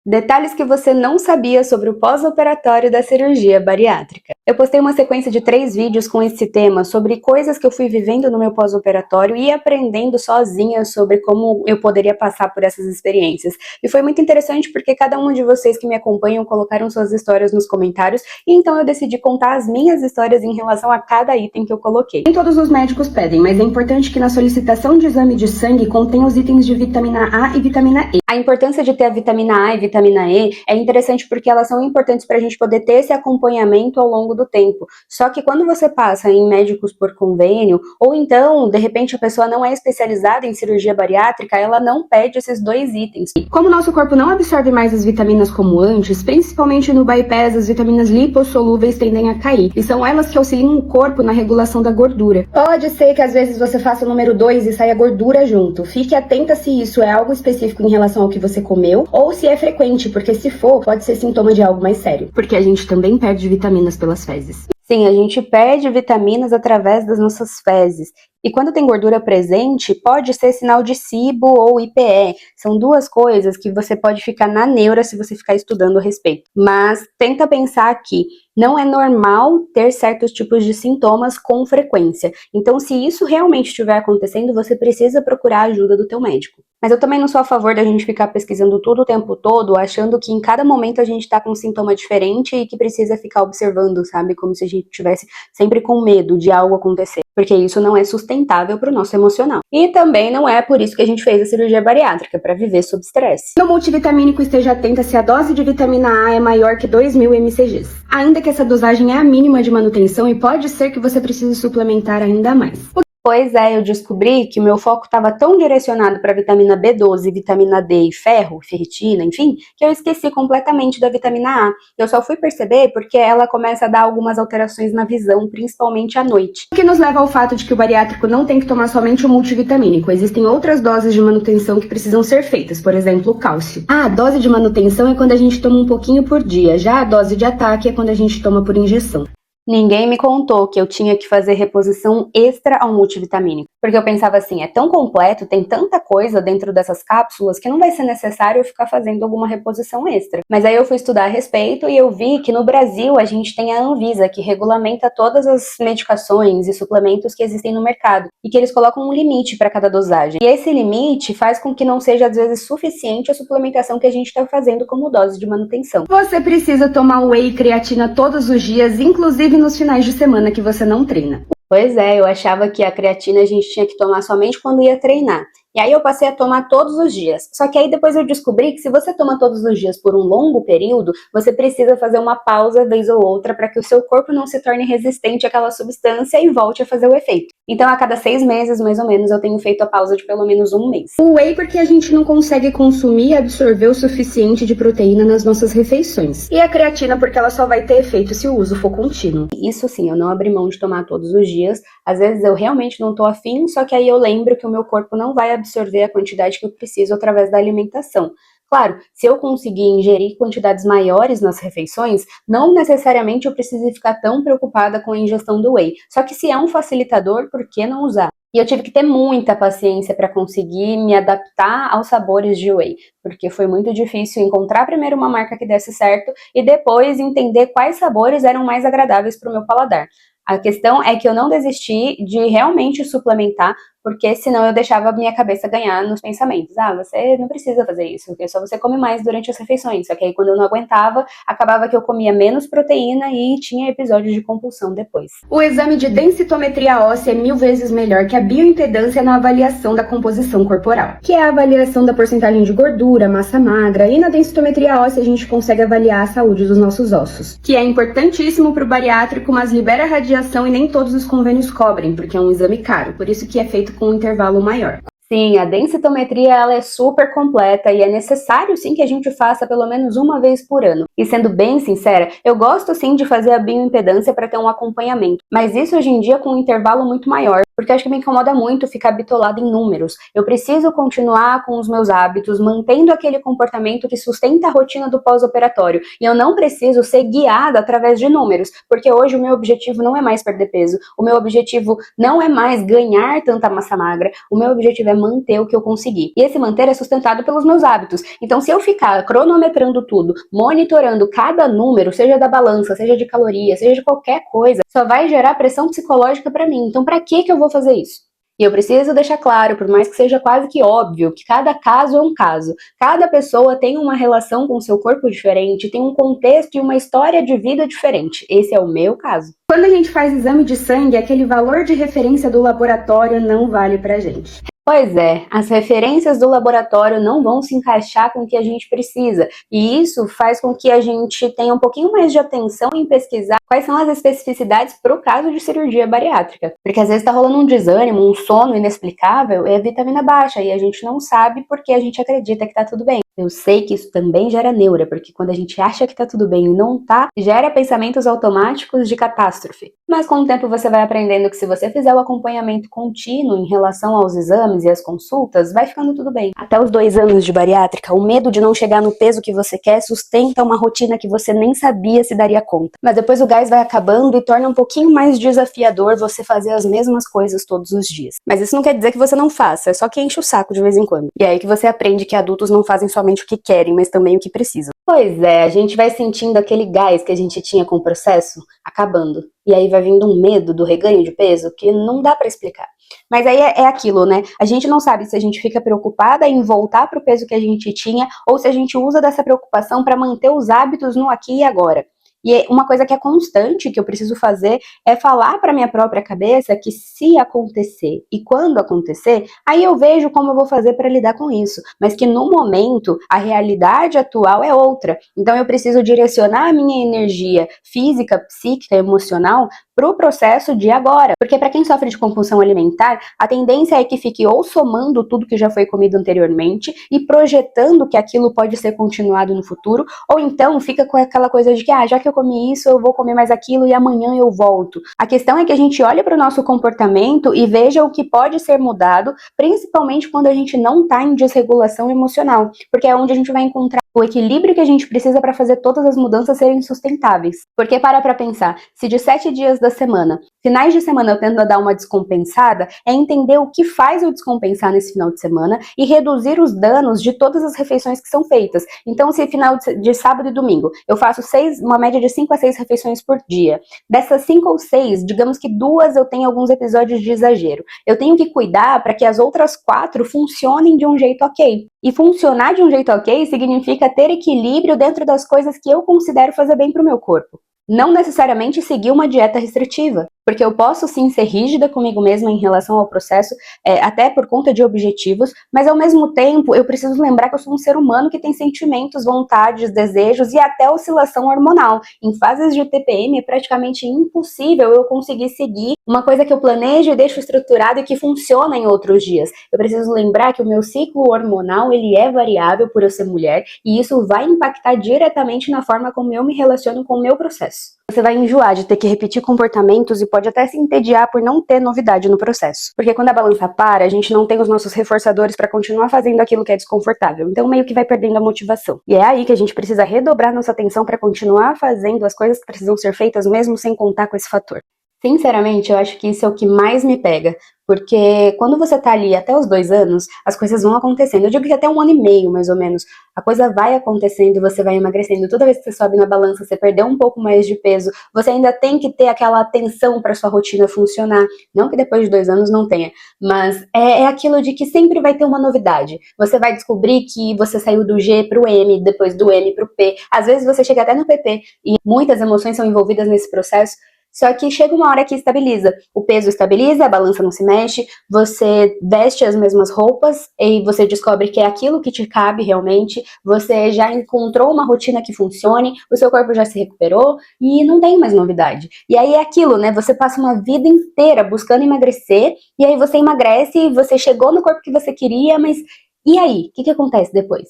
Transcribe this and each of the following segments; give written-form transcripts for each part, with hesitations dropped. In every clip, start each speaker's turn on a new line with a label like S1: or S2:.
S1: Detalhes que você não sabia sobre o pós-operatório da cirurgia bariátrica. Eu postei uma sequência de 3 vídeos com esse tema sobre coisas que eu fui vivendo no meu pós-operatório e aprendendo sozinha sobre como eu poderia passar por essas experiências. E foi muito interessante porque cada um de vocês que me acompanham colocaram suas histórias nos comentários e então eu decidi contar as minhas histórias em relação a cada item que eu coloquei. Nem todos os médicos pedem, mas é importante que na solicitação de exame de sangue contenha os itens de vitamina A e vitamina E. A importância de ter a vitamina A e vitamina E é interessante porque elas são importantes para a gente poder ter esse acompanhamento ao longo do tempo. Só que quando você passa em médicos por convênio, ou então, de repente, a pessoa não é especializada em cirurgia bariátrica, ela não pede esses 2 itens. Como o nosso corpo não absorve mais as vitaminas como antes, principalmente no bypass, as vitaminas lipossolúveis tendem a cair. E são elas que auxiliam o corpo na regulação da gordura. Pode ser que às vezes você faça o número 2 e saia gordura junto. Fique atenta se isso é algo específico em relação ao que você comeu, ou se é frequente, porque se for, pode ser sintoma de algo mais sério. Porque a gente também perde vitaminas pelas fezes. Sim, a gente perde vitaminas através das nossas fezes. E quando tem gordura presente, pode ser sinal de SIBO ou IPE. São 2 coisas que você pode ficar na neura se você ficar estudando a respeito. Mas tenta pensar que não é normal ter certos tipos de sintomas com frequência. Então, se isso realmente estiver acontecendo, você precisa procurar a ajuda do teu médico. Mas eu também não sou a favor da gente ficar pesquisando tudo o tempo todo, achando que em cada momento a gente tá com um sintoma diferente e que precisa ficar observando, sabe? Como se a gente estivesse sempre com medo de algo acontecer. Porque isso não é sustentável para o nosso emocional. E também não é por isso que a gente fez a cirurgia bariátrica, para viver sob estresse. No multivitamínico, esteja atenta se a dose de vitamina A é maior que 2.000 mcg. Ainda que essa dosagem é a mínima de manutenção e pode ser que você precise suplementar ainda mais. Pois é, eu descobri que o meu foco estava tão direcionado para vitamina B12, vitamina D e ferro, ferritina, enfim, que eu esqueci completamente da vitamina A. Eu só fui perceber porque ela começa a dar algumas alterações na visão, principalmente à noite. O que nos leva ao fato de que o bariátrico não tem que tomar somente o multivitamínico. Existem outras doses de manutenção que precisam ser feitas, por exemplo, o cálcio. A dose de manutenção é quando a gente toma um pouquinho por dia, já a dose de ataque é quando a gente toma por injeção. Ninguém me contou que eu tinha que fazer reposição extra ao multivitamínico, porque eu pensava assim, é tão completo, tem tanta coisa dentro dessas cápsulas que não vai ser necessário eu ficar fazendo alguma reposição extra. Mas aí eu fui estudar a respeito e eu vi que no Brasil a gente tem a Anvisa, que regulamenta todas as medicações e suplementos que existem no mercado, e que eles colocam um limite para cada dosagem. E esse limite faz com que não seja às vezes suficiente a suplementação que a gente está fazendo como dose de manutenção. Você precisa tomar whey e creatina todos os dias, inclusive nos finais de semana que você não treina. Pois é, eu achava que a creatina a gente tinha que tomar somente quando ia treinar. E aí eu passei a tomar todos os dias. Só que aí depois eu descobri que se você toma todos os dias por um longo período, você precisa fazer uma pausa vez ou outra para que o seu corpo não se torne resistente àquela substância e volte a fazer o efeito. Então a cada 6 meses, mais ou menos, eu tenho feito a pausa de pelo menos 1 mês. O whey porque a gente não consegue consumir e absorver o suficiente de proteína nas nossas refeições. E a creatina porque ela só vai ter efeito se o uso for contínuo. Isso sim, eu não abri mão de tomar todos os dias. Às vezes eu realmente não tô afim, só que aí eu lembro que o meu corpo não vai absorver a quantidade que eu preciso através da alimentação. Claro, se eu conseguir ingerir quantidades maiores nas refeições, não necessariamente eu preciso ficar tão preocupada com a ingestão do whey. Só que se é um facilitador, por que não usar? E eu tive que ter muita paciência para conseguir me adaptar aos sabores de whey, porque foi muito difícil encontrar primeiro uma marca que desse certo e depois entender quais sabores eram mais agradáveis para o meu paladar. A questão é que eu não desisti de realmente suplementar, porque senão eu deixava a minha cabeça ganhar nos pensamentos. Ah, você não precisa fazer isso, porque só você come mais durante as refeições. Só que aí quando eu não aguentava, acabava que eu comia menos proteína e tinha episódios de compulsão depois. O exame de densitometria óssea é 1000 vezes melhor que a bioimpedância na avaliação da composição corporal, que é a avaliação da porcentagem de gordura, massa magra, e na densitometria óssea a gente consegue avaliar a saúde dos nossos ossos, que é importantíssimo para o bariátrico, mas libera radiação e nem todos os convênios cobrem, porque é um exame caro, por isso que é feito com um intervalo maior. Sim, a densitometria ela é super completa e é necessário sim que a gente faça pelo menos uma vez por ano. E sendo bem sincera, eu gosto sim de fazer a bioimpedância para ter um acompanhamento, mas isso hoje em dia com um intervalo muito maior, porque acho que me incomoda muito ficar bitolada em números. Eu preciso continuar com os meus hábitos, mantendo aquele comportamento que sustenta a rotina do pós-operatório, e eu não preciso ser guiada através de números, porque hoje o meu objetivo não é mais perder peso, o meu objetivo não é mais ganhar tanta massa magra, o meu objetivo é manter o que eu consegui. E esse manter é sustentado pelos meus hábitos. Então, se eu ficar cronometrando tudo, monitorando cada número, seja da balança, seja de caloria, seja de qualquer coisa, só vai gerar pressão psicológica para mim. Então, para que eu vou fazer isso? E eu preciso deixar claro, por mais que seja quase que óbvio, que cada caso é um caso. Cada pessoa tem uma relação com o seu corpo diferente, tem um contexto e uma história de vida diferente. Esse é o meu caso. Quando a gente faz exame de sangue, aquele valor de referência do laboratório não vale pra gente. Pois é, as referências do laboratório não vão se encaixar com o que a gente precisa, e isso faz com que a gente tenha um pouquinho mais de atenção em pesquisar quais são as especificidades para o caso de cirurgia bariátrica. Porque às vezes está rolando um desânimo, um sono inexplicável, é vitamina baixa, e a gente não sabe porque a gente acredita que está tudo bem. Eu sei que isso também gera neura, porque quando a gente acha que tá tudo bem e não tá, gera pensamentos automáticos de catástrofe. Mas com o tempo você vai aprendendo que se você fizer o acompanhamento contínuo em relação aos exames e às consultas, vai ficando tudo bem. Até os 2 anos de bariátrica, o medo de não chegar no peso que você quer sustenta uma rotina que você nem sabia se daria conta. Mas depois o gás vai acabando e torna um pouquinho mais desafiador você fazer as mesmas coisas todos os dias. Mas isso não quer dizer que você não faça, é só que enche o saco de vez em quando. E é aí que você aprende que adultos não fazem somente o que querem, mas também o que precisam. Pois é, a gente vai sentindo aquele gás que a gente tinha com o processo acabando. E aí vai vindo um medo do reganho de peso que não dá pra explicar. Mas aí é aquilo, né? A gente não sabe se a gente fica preocupada em voltar pro peso que a gente tinha ou se a gente usa dessa preocupação para manter os hábitos no aqui e agora. E uma coisa que é constante, que eu preciso fazer, é falar para minha própria cabeça que se acontecer e quando acontecer, aí eu vejo como eu vou fazer para lidar com isso. Mas que no momento, a realidade atual é outra. Então eu preciso direcionar a minha energia física, psíquica, emocional para o processo de agora. Porque para quem sofre de compulsão alimentar, a tendência é que fique ou somando tudo que já foi comido anteriormente e projetando que aquilo pode ser continuado no futuro, ou então fica com aquela coisa de que, já que eu comi isso, eu vou comer mais aquilo e amanhã eu volto. A questão é que a gente olha para o nosso comportamento e veja o que pode ser mudado, principalmente quando a gente não está em desregulação emocional, porque é onde a gente vai encontrar o equilíbrio que a gente precisa para fazer todas as mudanças serem sustentáveis. Porque para pensar, se de 7 dias da semana, finais de semana eu tendo a dar uma descompensada, é entender o que faz eu descompensar nesse final de semana e reduzir os danos de todas as refeições que são feitas. Então, se final de sábado e domingo eu faço uma média de 5 a 6 refeições por dia, dessas 5 ou 6, digamos que 2 eu tenho alguns episódios de exagero. Eu tenho que cuidar para que as outras 4 funcionem de um jeito ok. E funcionar de um jeito ok significa ter equilíbrio dentro das coisas que eu considero fazer bem para o meu corpo. Não necessariamente seguir uma dieta restritiva, porque eu posso sim ser rígida comigo mesma em relação ao processo, até por conta de objetivos, mas ao mesmo tempo eu preciso lembrar que eu sou um ser humano que tem sentimentos, vontades, desejos e até oscilação hormonal. Em fases de TPM é praticamente impossível eu conseguir seguir uma coisa que eu planejo e deixo estruturado e que funciona em outros dias. Eu preciso lembrar que o meu ciclo hormonal ele é variável por eu ser mulher e isso vai impactar diretamente na forma como eu me relaciono com o meu processo. Você vai enjoar de ter que repetir comportamentos e pode até se entediar por não ter novidade no processo. Porque quando a balança para, a gente não tem os nossos reforçadores para continuar fazendo aquilo que é desconfortável. Então meio que vai perdendo a motivação. E é aí que a gente precisa redobrar nossa atenção para continuar fazendo as coisas que precisam ser feitas mesmo sem contar com esse fator. Sinceramente, eu acho que isso é o que mais me pega, porque quando você tá ali até os 2 anos, as coisas vão acontecendo. Eu digo que até 1 ano e meio, mais ou menos, a coisa vai acontecendo e você vai emagrecendo. Toda vez que você sobe na balança, você perdeu um pouco mais de peso, você ainda tem que ter aquela atenção para sua rotina funcionar. Não que depois de 2 anos não tenha, mas é aquilo de que sempre vai ter uma novidade. Você vai descobrir que você saiu do G pro M, depois do M pro P. Às vezes você chega até no PP e muitas emoções são envolvidas nesse processo. Só que chega uma hora que estabiliza. O peso estabiliza, a balança não se mexe, você veste as mesmas roupas e você descobre que é aquilo que te cabe realmente, você já encontrou uma rotina que funcione, o seu corpo já se recuperou e não tem mais novidade. E aí é aquilo, né? Você passa uma vida inteira buscando emagrecer e aí você emagrece, você chegou no corpo que você queria, mas e aí? O que acontece depois?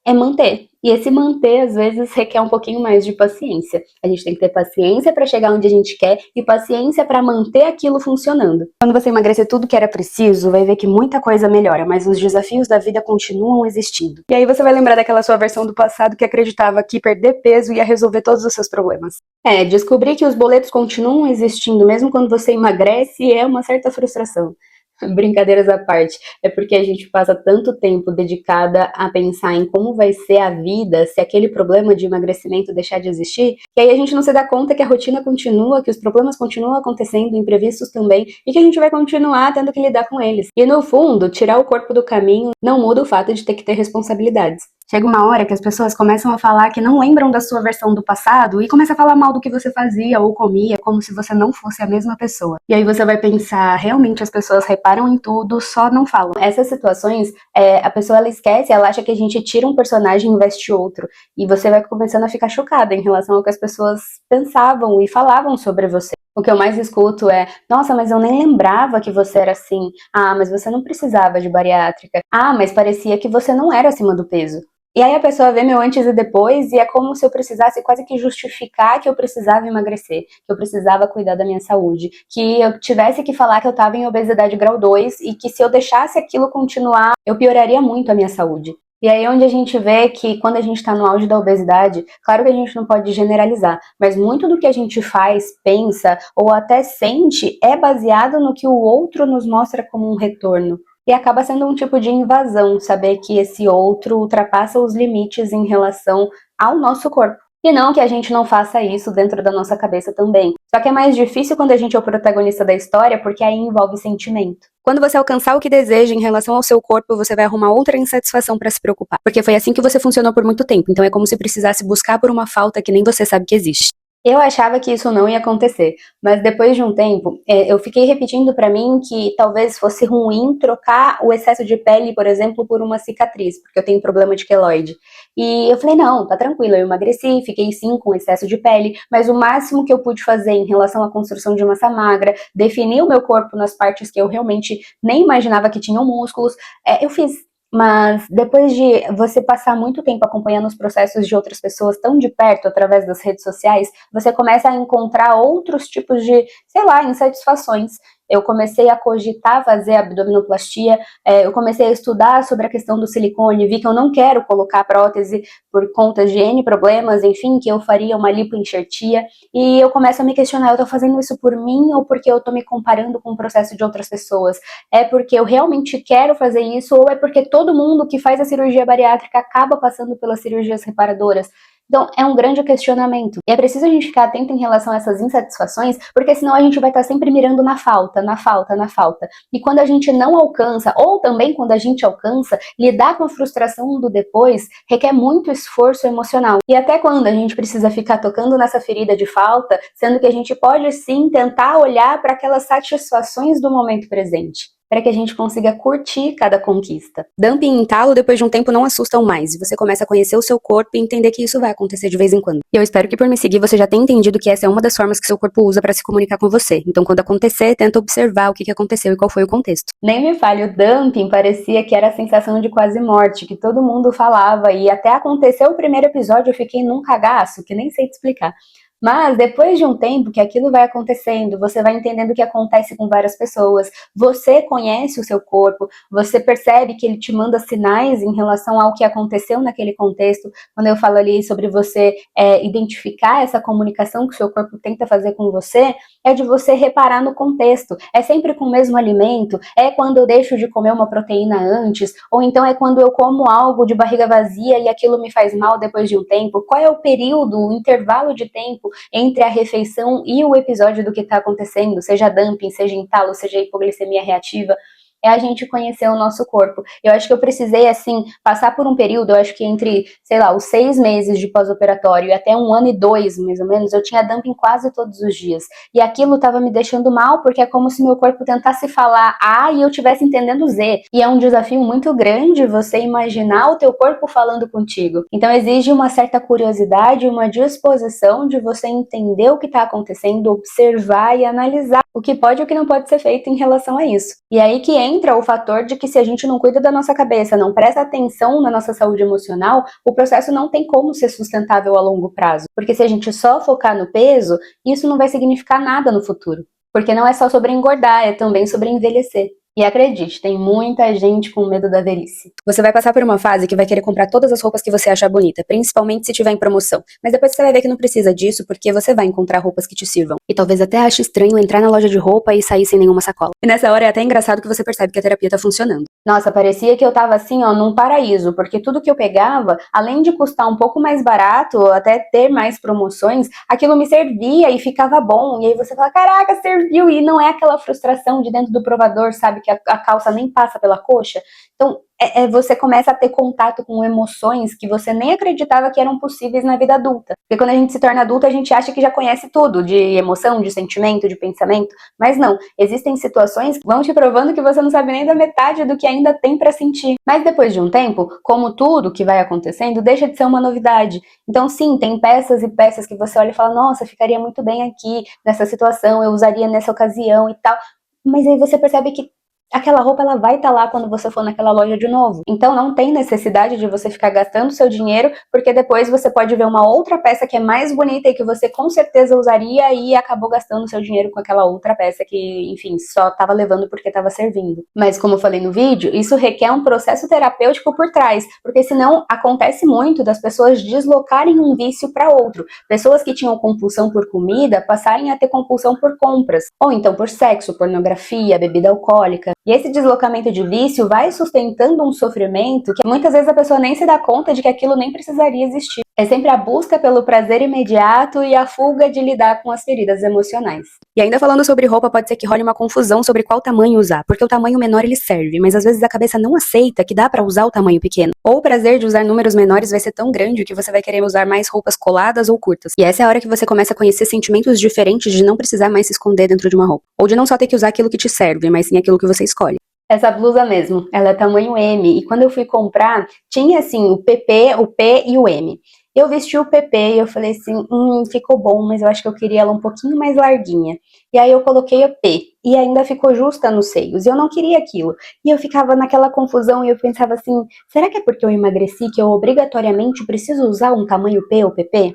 S1: É manter. E esse manter, às vezes, requer um pouquinho mais de paciência. A gente tem que ter paciência para chegar onde a gente quer e paciência para manter aquilo funcionando. Quando você emagrecer tudo que era preciso, vai ver que muita coisa melhora, mas os desafios da vida continuam existindo. E aí você vai lembrar daquela sua versão do passado que acreditava que perder peso ia resolver todos os seus problemas. Descobrir que os boletos continuam existindo mesmo quando você emagrece é uma certa frustração. Brincadeiras à parte, é porque a gente passa tanto tempo dedicada a pensar em como vai ser a vida se aquele problema de emagrecimento deixar de existir, que aí a gente não se dá conta que a rotina continua, que os problemas continuam acontecendo, imprevistos também, e que a gente vai continuar tendo que lidar com eles. E no fundo, tirar o corpo do caminho não muda o fato de ter que ter responsabilidades. Chega uma hora que as pessoas começam a falar que não lembram da sua versão do passado e começa a falar mal do que você fazia ou comia, como se você não fosse a mesma pessoa. E aí você vai pensar, realmente as pessoas reparam em tudo, só não falam. Essas situações, a pessoa ela esquece, ela acha que a gente tira um personagem e investe outro. E você vai começando a ficar chocada em relação ao que as pessoas pensavam e falavam sobre você. O que eu mais escuto é, nossa, mas eu nem lembrava que você era assim. Ah, mas você não precisava de bariátrica. Ah, mas parecia que você não era acima do peso. E aí a pessoa vê meu antes e depois e é como se eu precisasse quase que justificar que eu precisava emagrecer, que eu precisava cuidar da minha saúde, que eu tivesse que falar que eu estava em obesidade grau 2 e que se eu deixasse aquilo continuar, eu pioraria muito a minha saúde. E aí é onde a gente vê que quando a gente está no auge da obesidade, claro que a gente não pode generalizar, mas muito do que a gente faz, pensa ou até sente é baseado no que o outro nos mostra como um retorno. E acaba sendo um tipo de invasão, saber que esse outro ultrapassa os limites em relação ao nosso corpo. E não que a gente não faça isso dentro da nossa cabeça também. Só que é mais difícil quando a gente é o protagonista da história, porque aí envolve sentimento. Quando você alcançar o que deseja em relação ao seu corpo, você vai arrumar outra insatisfação para se preocupar. Porque foi assim que você funcionou por muito tempo. Então é como se precisasse buscar por uma falta que nem você sabe que existe. Eu achava que isso não ia acontecer, mas depois de um tempo, eu fiquei repetindo pra mim que talvez fosse ruim trocar o excesso de pele, por exemplo, por uma cicatriz, porque eu tenho problema de queloide. E eu falei, não, tá tranquilo, eu emagreci, fiquei sim com excesso de pele, mas o máximo que eu pude fazer em relação à construção de massa magra, definir o meu corpo nas partes que eu realmente nem imaginava que tinham músculos, eu fiz. Mas depois de você passar muito tempo acompanhando os processos de outras pessoas tão de perto através das redes sociais, você começa a encontrar outros tipos de, sei lá, insatisfações. Eu comecei a cogitar fazer abdominoplastia, eu comecei a estudar sobre a questão do silicone, vi que eu não quero colocar prótese por conta de N problemas, enfim, que eu faria uma lipoenxertia, e eu começo a me questionar, eu tô fazendo isso por mim ou porque eu tô me comparando com o processo de outras pessoas? É porque eu realmente quero fazer isso ou é porque todo mundo que faz a cirurgia bariátrica acaba passando pelas cirurgias reparadoras? Então, é um grande questionamento. E é preciso a gente ficar atento em relação a essas insatisfações, porque senão a gente vai estar sempre mirando na falta, na falta, na falta. E quando a gente não alcança, ou também quando a gente alcança, lidar com a frustração do depois requer muito esforço emocional. E até quando a gente precisa ficar tocando nessa ferida de falta, sendo que a gente pode sim tentar olhar para aquelas satisfações do momento presente, para que a gente consiga curtir cada conquista. Dumping em talo depois de um tempo não assustam mais, e você começa a conhecer o seu corpo e entender que isso vai acontecer de vez em quando. E eu espero que por me seguir você já tenha entendido que essa é uma das formas que seu corpo usa para se comunicar com você. Então quando acontecer, tenta observar o que aconteceu e qual foi o contexto. Nem me fale, o dumping parecia que era a sensação de quase morte, que todo mundo falava, e até aconteceu o primeiro episódio eu fiquei num cagaço, que nem sei te explicar. Mas depois de um tempo que aquilo vai acontecendo, você vai entendendo o que acontece com várias pessoas, você conhece o seu corpo, você percebe que ele te manda sinais em relação ao que aconteceu naquele contexto. Quando eu falo ali sobre você identificar essa comunicação que o seu corpo tenta fazer com você, é de você reparar no contexto. É sempre com o mesmo alimento, é quando eu deixo de comer uma proteína antes, ou então é quando eu como algo de barriga vazia e aquilo me faz mal depois de um tempo. Qual é o período, o intervalo de tempo entre a refeição e o episódio do que está acontecendo, seja dumping, seja entalo, seja hipoglicemia reativa? É a gente conhecer o nosso corpo. Eu acho que eu precisei, assim, passar por um período, eu acho que entre, sei lá, os 6 meses de pós-operatório e até 1 ano e 2, mais ou menos, eu tinha dumping quase todos os dias. E aquilo estava me deixando mal, porque é como se meu corpo tentasse falar A e eu estivesse entendendo Z. E é um desafio muito grande você imaginar o teu corpo falando contigo. Então exige uma certa curiosidade, uma disposição de você entender o que está acontecendo, observar e analisar o que pode e o que não pode ser feito em relação a isso. E aí que entra o fator de que se a gente não cuida da nossa cabeça, não presta atenção na nossa saúde emocional, o processo não tem como ser sustentável a longo prazo. Porque se a gente só focar no peso, isso não vai significar nada no futuro. Porque não é só sobre engordar, é também sobre envelhecer. E acredite, tem muita gente com medo da velhice. Você vai passar por uma fase que vai querer comprar todas as roupas que você achar bonita, principalmente se tiver em promoção. Mas depois você vai ver que não precisa disso, porque você vai encontrar roupas que te sirvam. E talvez até ache estranho entrar na loja de roupa e sair sem nenhuma sacola. E nessa hora é até engraçado que você percebe que a terapia tá funcionando. Nossa, parecia que eu tava assim, ó, num paraíso, porque tudo que eu pegava, além de custar um pouco mais barato, até ter mais promoções, aquilo me servia e ficava bom. E aí você fala, caraca, serviu! E não é aquela frustração de dentro do provador, sabe, que a calça nem passa pela coxa. Então, você começa a ter contato com emoções que você nem acreditava que eram possíveis na vida adulta. Porque quando a gente se torna adulto, a gente acha que já conhece tudo, de emoção, de sentimento, de pensamento, mas não. Existem situações que vão te provando que você não sabe nem da metade do que ainda tem pra sentir. Mas depois de um tempo, como tudo que vai acontecendo, deixa de ser uma novidade. Então sim, tem peças e peças que você olha e fala, nossa, ficaria muito bem aqui, nessa situação, eu usaria nessa ocasião e tal. Mas aí você percebe que aquela roupa ela vai estar lá quando você for naquela loja de novo. Então não tem necessidade de você ficar gastando seu dinheiro, porque depois você pode ver uma outra peça que é mais bonita e que você com certeza usaria e acabou gastando seu dinheiro com aquela outra peça que, enfim, só estava levando porque estava servindo. Mas como eu falei no vídeo, isso requer um processo terapêutico por trás, porque senão acontece muito das pessoas deslocarem um vício para outro. Pessoas que tinham compulsão por comida passarem a ter compulsão por compras, ou então por sexo, pornografia, bebida alcoólica. E esse deslocamento de vício vai sustentando um sofrimento que muitas vezes a pessoa nem se dá conta de que aquilo nem precisaria existir. É sempre a busca pelo prazer imediato e a fuga de lidar com as feridas emocionais. E ainda falando sobre roupa, pode ser que role uma confusão sobre qual tamanho usar, porque o tamanho menor ele serve, mas às vezes a cabeça não aceita que dá pra usar o tamanho pequeno. Ou o prazer de usar números menores vai ser tão grande que você vai querer usar mais roupas coladas ou curtas. E essa é a hora que você começa a conhecer sentimentos diferentes de não precisar mais se esconder dentro de uma roupa. Ou de não só ter que usar aquilo que te serve, mas sim aquilo que você escolhe. Essa blusa mesmo, ela é tamanho M, e quando eu fui comprar, tinha assim o PP, o P e o M. Eu vesti o PP e eu falei assim, ficou bom, mas eu acho que eu queria ela um pouquinho mais larguinha. E aí eu coloquei o P, e ainda ficou justa nos seios, e eu não queria aquilo. E eu ficava naquela confusão, e eu pensava assim, será que é porque eu emagreci que eu obrigatoriamente preciso usar um tamanho P ou PP?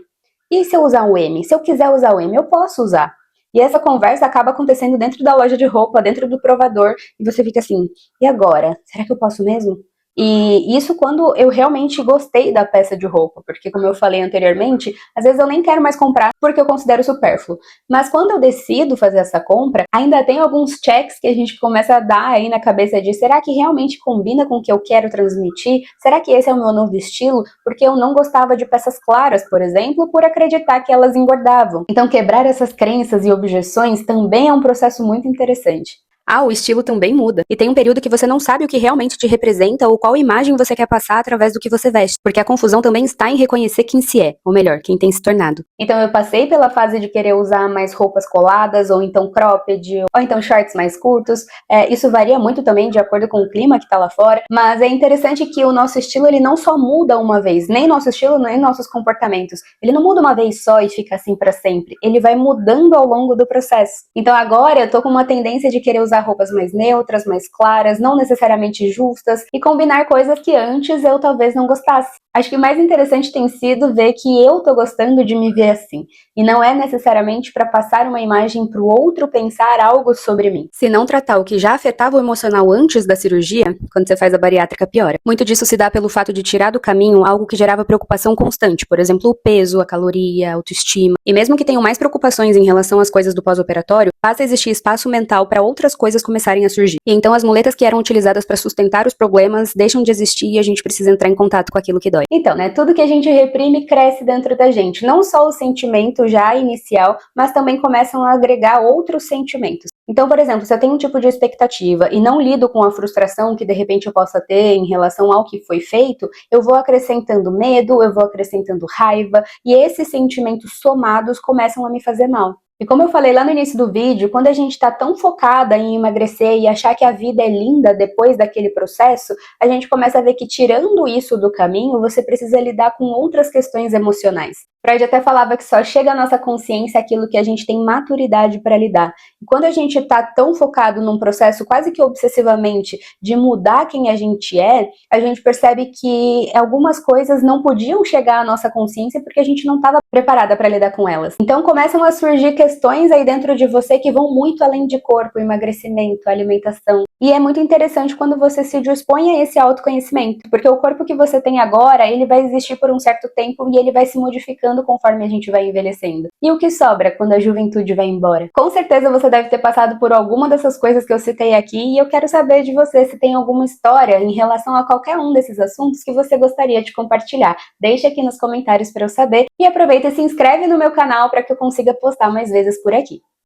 S1: E se eu usar um M? Se eu quiser usar o M, eu posso usar. E essa conversa acaba acontecendo dentro da loja de roupa, dentro do provador, e você fica assim, e agora? Será que eu posso mesmo? E isso quando eu realmente gostei da peça de roupa, porque como eu falei anteriormente, às vezes eu nem quero mais comprar porque eu considero supérfluo. Mas quando eu decido fazer essa compra, ainda tem alguns checks que a gente começa a dar aí na cabeça de será que realmente combina com o que eu quero transmitir? Será que esse é o meu novo estilo? Porque eu não gostava de peças claras, por exemplo, por acreditar que elas engordavam. Então quebrar essas crenças e objeções também é um processo muito interessante. Ah, o estilo também muda. E tem um período que você não sabe o que realmente te representa ou qual imagem você quer passar através do que você veste. Porque a confusão também está em reconhecer quem se é, ou melhor, quem tem se tornado. Então eu passei pela fase de querer usar mais roupas coladas, ou então cropped, ou então shorts mais curtos. Isso varia muito também de acordo com o clima que tá lá fora. Mas é interessante que o nosso estilo, ele não só muda uma vez. Nem nosso estilo, nem nossos comportamentos. Ele não muda uma vez só e fica assim pra sempre. Ele vai mudando ao longo do processo. Então agora eu tô com uma tendência de querer usar roupas mais neutras, mais claras, não necessariamente justas, e combinar coisas que antes eu talvez não gostasse. Acho que o mais interessante tem sido ver que eu tô gostando de me ver assim, e não é necessariamente para passar uma imagem para o outro pensar algo sobre mim. Se não tratar o que já afetava o emocional antes da cirurgia, quando você faz a bariátrica piora. Muito disso se dá pelo fato de tirar do caminho algo que gerava preocupação constante, por exemplo, o peso, a caloria, a autoestima. E mesmo que tenham mais preocupações em relação às coisas do pós-operatório, passa a existir espaço mental para outras coisas começarem a surgir. E então as muletas que eram utilizadas para sustentar os problemas deixam de existir e a gente precisa entrar em contato com aquilo que dói. Então, né, tudo que a gente reprime cresce dentro da gente. Não só o sentimento já inicial, mas também começam a agregar outros sentimentos. Então, por exemplo, se eu tenho um tipo de expectativa e não lido com a frustração que de repente eu possa ter em relação ao que foi feito, eu vou acrescentando medo, eu vou acrescentando raiva, e esses sentimentos somados começam a me fazer mal. E como eu falei lá no início do vídeo, quando a gente está tão focada em emagrecer e achar que a vida é linda depois daquele processo, a gente começa a ver que tirando isso do caminho, você precisa lidar com outras questões emocionais. Freud até falava que só chega à nossa consciência aquilo que a gente tem maturidade para lidar. E quando a gente está tão focado num processo quase que obsessivamente de mudar quem a gente gente percebe que algumas coisas não podiam chegar à nossa consciência porque a gente não estava preparada para lidar com elas. Então começam a surgir questões aí dentro de você que vão muito além de corpo, emagrecimento, alimentação. E é muito interessante quando você se dispõe a esse autoconhecimento, porque o corpo que você tem agora, ele vai existir por um certo tempo e ele vai se modificando conforme a gente vai envelhecendo. E o que sobra quando a juventude vai embora? Com certeza você deve ter passado por alguma dessas coisas que eu citei aqui e eu quero saber de você se tem alguma história em relação a qualquer um desses assuntos que você gostaria de compartilhar. Deixe aqui nos comentários para eu saber e aproveita e se inscreve no meu canal para que eu consiga postar mais vezes por aqui.